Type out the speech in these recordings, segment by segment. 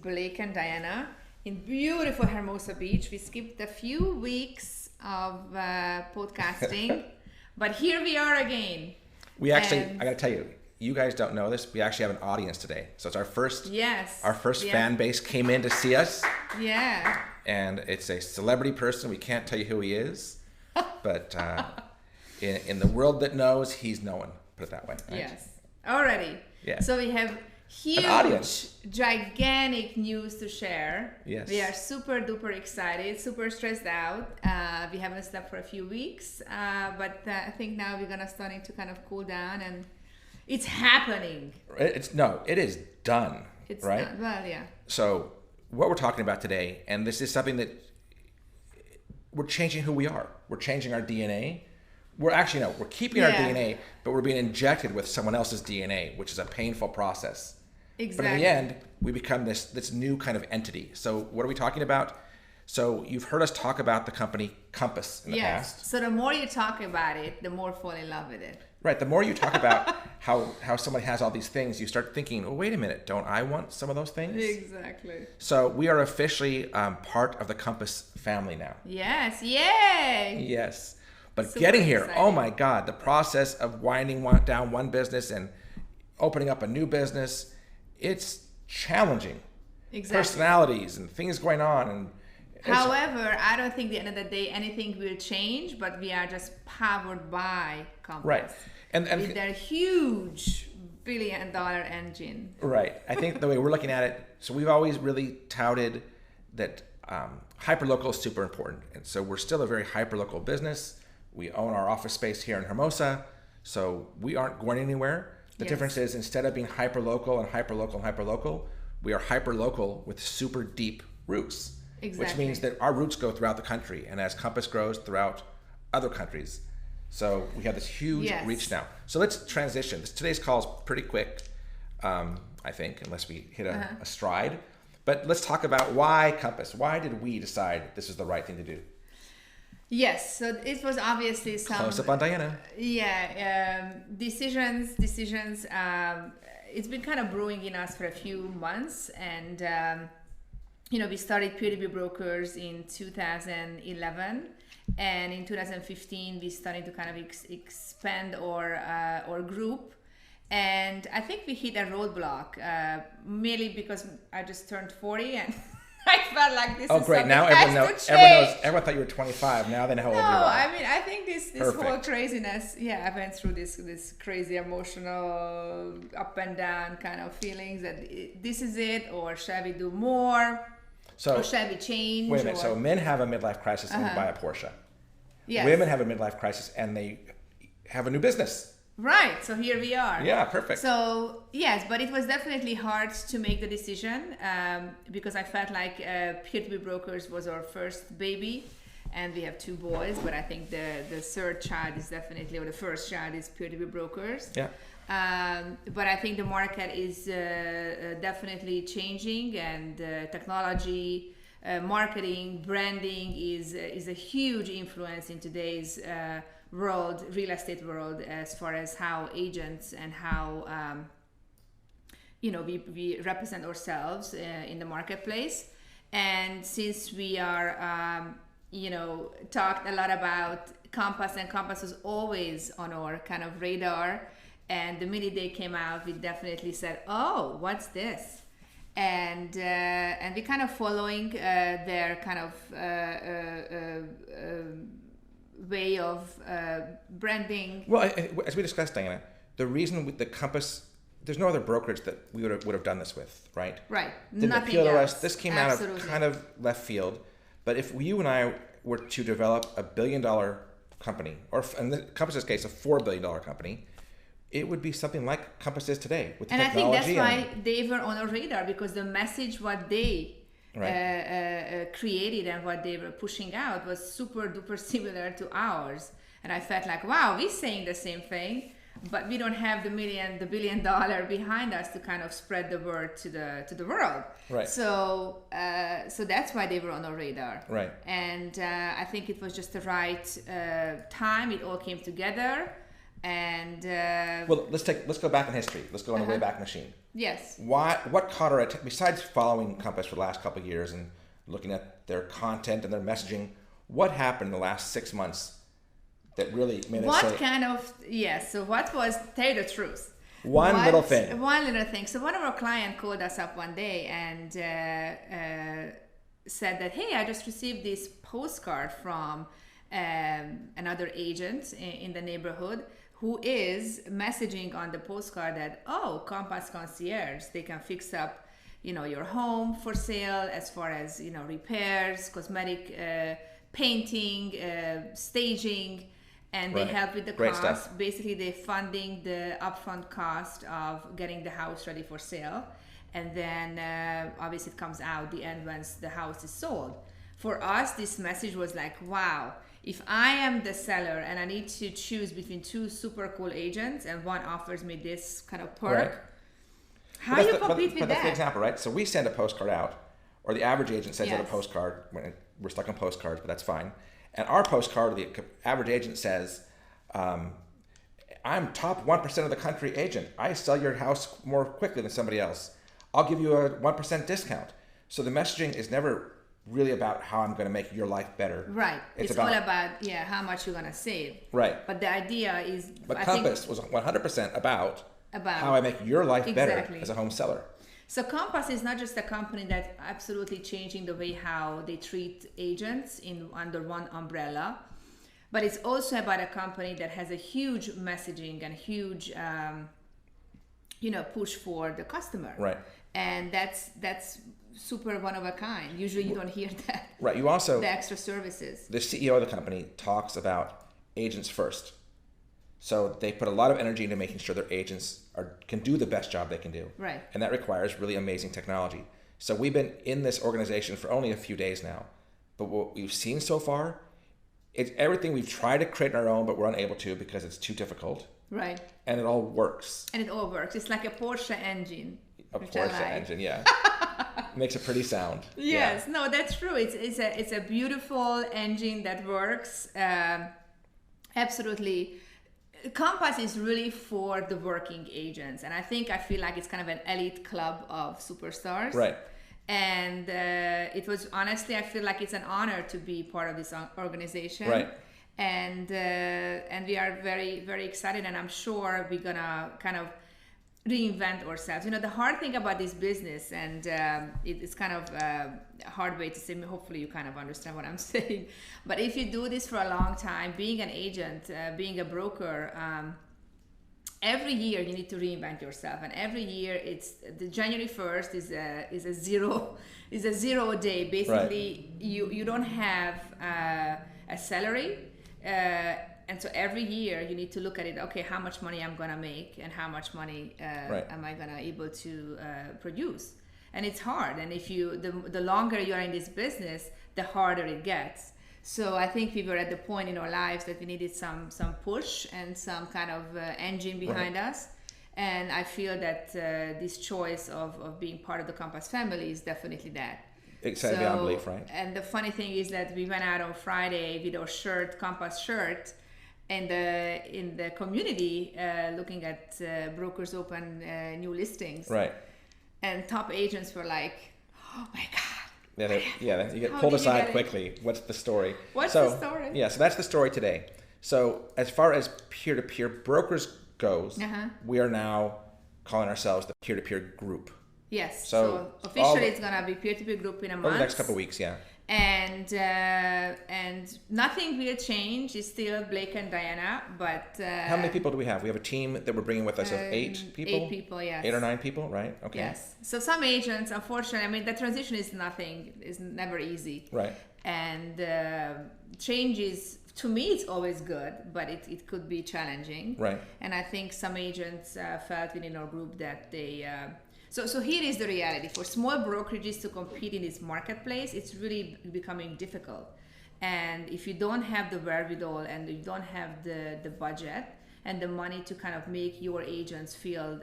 Blake and Diana in beautiful Hermosa Beach. We skipped a few weeks of podcasting, but here we are again. We actually, I gotta tell you, you guys don't know this. We actually have an audience today, so it's our first. Yes. Our first fan base came in to see us. Yeah. And it's a celebrity person. We can't tell you who he is, but in the world that knows, he's known. Put it that way. Right? Yes. Already. Yeah. So we have huge, gigantic news to share. Yes. We are super duper excited, super stressed out. We haven't slept for a few weeks, but I think now we're gonna starting to kind of cool down, and it's happening. It is done. It's right. done. Well, yeah. So what we're talking about today, and this is something that we're changing who we are. We're changing our DNA. We're keeping our DNA, but we're being injected with someone else's DNA, which is a painful process. Exactly. But in the end, we become this new kind of entity. So what are we talking about? So you've heard us talk about the company Compass in the past. So the more you talk about it, the more fall in love with it. Right. The more you talk about how somebody has all these things, you start thinking, oh, wait a minute, don't I want some of those things? Exactly. So we are officially part of the Compass family now. Yes. Yay! Yes. But Super getting here, exciting. oh my God, the process of winding down one business and opening up a new business, it's challenging. Exactly. Personalities and things going on. And however, I don't think at the end of the day anything will change, but we are just powered by Compass. Right. And with their huge billion-dollar engine. Right. I think the way we're looking at it, so we've always really touted that hyperlocal is super important. And so we're still a very hyperlocal business. We own our office space here in Hermosa, so we aren't going anywhere. The difference is instead of being hyperlocal and hyperlocal, we are hyperlocal with super deep roots. Exactly. Which means that our roots go throughout the country, and as Compass grows throughout other countries. So we have this huge reach now. So let's transition. Today's call is pretty quick, I think, unless we hit a stride. But let's talk about why Compass. Why did we decide this is the right thing to do? Yes, so it was obviously some... Close up on Diana. Yeah, decisions. It's been kind of brewing in us for a few months, and we started Peer-to-Peer Brokers in 2011, and in 2015 we started to kind of expand our group, and I think we hit a roadblock, mainly because I just turned 40 and I felt like this is great. something Now has everyone to knows. change. Everyone thought you were 25. Now they know how old you No, are. I mean, I think this Perfect. whole craziness, I went through this crazy emotional up and down kind of feelings that this is it, or shall we do more, or shall we change? Wait a minute. So men have a midlife crisis and they buy a Porsche. Yes. Women have a midlife crisis and they have a new business. Right, so here we are. Yeah, perfect. So, yes, but it was definitely hard to make the decision because I felt like Peer-to-Peer Brokers was our first baby, and we have two boys, but I think the third child is definitely, or the first child is Peer-to-Peer Brokers. Yeah. But I think the market is definitely changing, and technology, marketing, branding is a huge influence in today's world, real estate world, as far as how agents and how we represent ourselves in the marketplace. And since we are talked a lot about Compass, and Compass was always on our kind of radar, and the minute they came out, we definitely said, oh, what's this? And we kind of following their kind of way of branding. Well, as we discussed, Diana, the reason with the Compass, there's no other brokerage that we would have done this with, right? Right. Didn't Nothing appeal to else. us. This came Absolutely. out of kind of left field. But if you and I were to develop a $1 billion company, or in the Compass's case, a $4 billion company, it would be something like Compass is today with and technology. I think that's why they were on our radar, because the message what they created and what they were pushing out was super duper similar to ours. And I felt like, wow, we're saying the same thing, but we don't have the $1 billion behind us to kind of spread the word to the world. Right. So that's why they were on our radar. Right. And I think it was just the right time. It all came together. And well, let's go back in history. Let's go on the Wayback Machine. Yes. What caught our attention, besides following Compass for the last couple of years and looking at their content and their messaging, what happened in the last 6 months that really made us say... So what was, tell you the truth. One little thing. One little thing. So one of our clients called us up one day and said that, hey, I just received this postcard from another agent in the neighborhood who is messaging on the postcard that, oh, Compass Concierge, they can fix up, your home for sale as far as, repairs, cosmetic, painting, staging, and they help with the Great cost. stuff. Basically, they're funding the upfront cost of getting the house ready for sale. And then obviously it comes out the end once the house is sold. For us, this message was like, wow, if I am the seller and I need to choose between two super cool agents and one offers me this kind of perk, Right. how do you compete with But that's the that? example, right? So we send a postcard out, or the average agent sends out a Yes. postcard. We're stuck on postcards, but that's fine. And our postcard, the average agent says, I'm top 1% of the country agent. I sell your house more quickly than somebody else. I'll give you a 1% discount. So the messaging is never really about how I'm going to make your life better. Right. It's all about how much you're gonna save. Right. But the idea is, But I Compass think, was 100% about about how I make your life better Exactly. as a home seller. So Compass is not just a company that's absolutely changing the way how they treat agents under one umbrella, but it's also about a company that has a huge messaging and huge, push for the customer. Right. And that's super one of a kind. Usually you don't hear that. Right. You also, The extra services. the CEO of the company talks about agents first. So they put a lot of energy into making sure their agents can do the best job they can do. Right. And that requires really amazing technology. So we've been in this organization for only a few days now. But what we've seen so far, it's everything we've tried to create on our own, but we're unable to because it's too difficult. Right. And it all works. And it all works. It's like a Porsche engine. A which I Porsche like. engine, yeah. Makes a pretty sound. Yes, Yeah. no, that's true. It's a beautiful engine that works. Absolutely. Compass is really for the working agents, and I feel like it's kind of an elite club of superstars. Right. And it was honestly, I feel like it's an honor to be part of this organization. Right. And we are very, very excited, and I'm sure we're gonna kind of reinvent ourselves. The hard thing about this business, and it's kind of a hard way to say, hopefully you kind of understand what I'm saying, but if you do this for a long time, being an agent, being a broker, every year you need to reinvent yourself, and every year it's the January 1st is a zero day. Basically, you don't have a salary, and so every year you need to look at it. Okay, how much money I'm gonna make, and how much money am I gonna able to produce? And it's hard. And if the longer you are in this business, the harder it gets. So I think we were at the point in our lives that we needed some push and some kind of engine behind us. And I feel that this choice of being part of the Compass family is definitely that. Excited beyond belief, right? And the funny thing is that we went out on Friday with our shirt, Compass shirt, and in the community, looking at brokers open new listings. Right. And top agents were like, "Oh my God." Yeah, you get How pulled did you aside get it? quickly. What's the story? What's the story? Yeah, so that's the story today. So as far as peer-to-peer brokers goes, we are now calling ourselves the peer-to-peer group. Yes. So So officially, it's gonna be peer-to-peer group in a month. Over the next couple of weeks, yeah. And nothing will change. It's still Blake and Diana, but How many people do we have? We have a team that we're bringing with us of 8 people? 8 people, yes. 8 or 9 people, right? Okay. Yes. So some agents, unfortunately, the transition is never easy. Right. And change is, to me, it's always good, but it could be challenging. Right. And I think some agents felt within our group that they... So here is the reality. For small brokerages to compete in this marketplace, it's really becoming difficult. And if you don't have the wherewithal and you don't have the budget and the money to kind of make your agents feel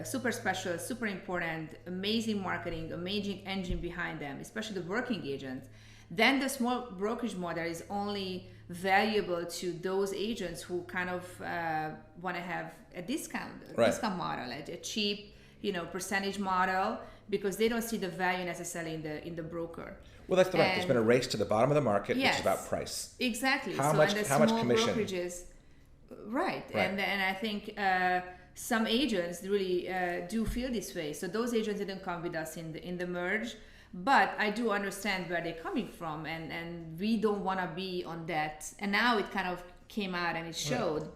super special, super important, amazing marketing, amazing engine behind them, especially the working agents, then the small brokerage model is only valuable to those agents who kind of want to have a discount model, a cheap, percentage model, because they don't see the value necessarily in the broker. Well, that's right. There's been a race to the bottom of the market, which is about price. Exactly. How much commission? Brokerages, right. And I think some agents really do feel this way. So those agents didn't come with us in the merge, but I do understand where they're coming from, and we don't want to be on that. And now it kind of came out and it showed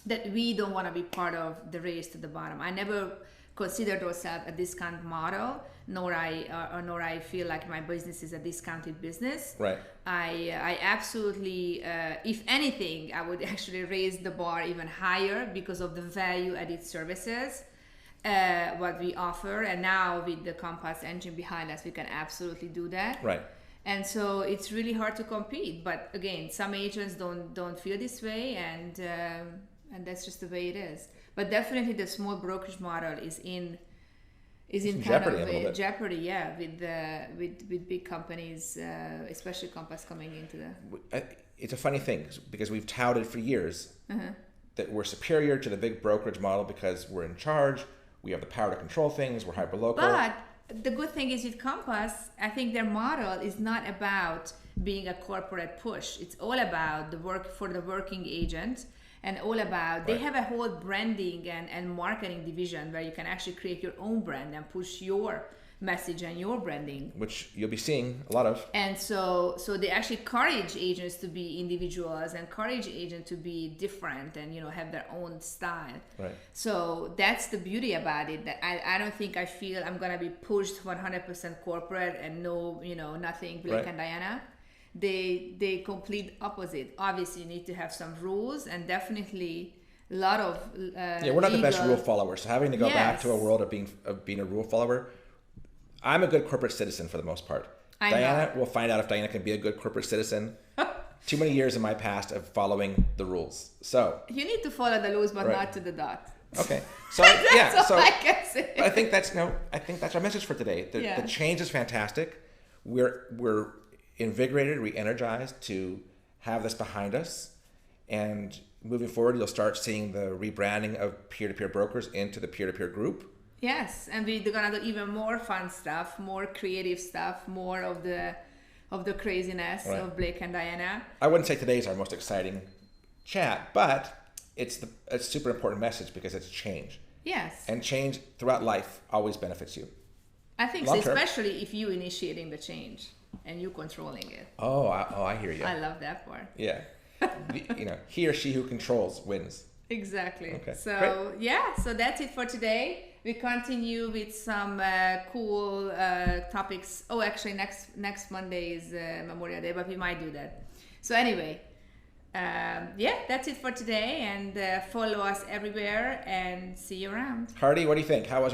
that we don't want to be part of the race to the bottom. I never considered ourselves a discount model, nor I feel like my business is a discounted business. Right. I absolutely, if anything, I would actually raise the bar even higher because of the value-added services what we offer. And now with the Compass engine behind us, we can absolutely do that. Right. And so it's really hard to compete. But again, some agents don't feel this way, and that's just the way it is. But definitely the small brokerage model is in jeopardy, with big companies, especially Compass coming into the. It's a funny thing because we've touted for years that we're superior to the big brokerage model because we're in charge, we have the power to control things, we're hyperlocal. But the good thing is with Compass, I think their model is not about being a corporate push. It's all about the work for the working agent. And all about, they have a whole branding and marketing division where you can actually create your own brand and push your message and your branding. Which you'll be seeing a lot of. And so they actually encourage agents to be individuals, encourage agents to be different and, have their own style. Right. So that's the beauty about it. That I don't think I feel I'm going to be pushed 100% corporate and nothing Blake and Diana. They complete opposite. Obviously, you need to have some rules and definitely a lot of we're not the best rule followers. So having to go back to a world of being a rule follower. I'm a good corporate citizen for the most part. Diana, we'll find out if Diana can be a good corporate citizen. Too many years in my past of following the rules. So you need to follow the rules, but not to the dot. Okay. So that's all I can say. I think that's our message for today. The change is fantastic. We're invigorated, re-energized to have this behind us, and moving forward you'll start seeing the rebranding of peer-to-peer brokers into the peer-to-peer group. Yes, and we're gonna do even more fun stuff, more creative stuff, more of the craziness of Blake and Diana. I wouldn't say today's our most exciting chat, but it's a super important message because it's change. Yes. And change throughout life always benefits you. I think so, especially if you initiating the change and you controlling it. Oh, I hear you. I love that part. Yeah. He or she who controls wins. Exactly. Okay. So so that's it for today. We continue with some cool topics. Oh, actually, next Monday is Memorial Day, but we might do that. So anyway, that's it for today, and follow us everywhere, and see you around. Hardy, what do you think? How was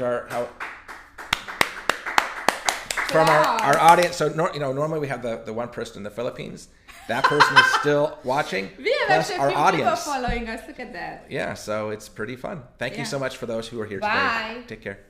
from our audience? So normally we have the one person in the Philippines. That person is still watching. We have plus actually our people audience following us. Look at that. Yeah, so it's pretty fun. Thank you so much for those who are here Bye. today. Take care.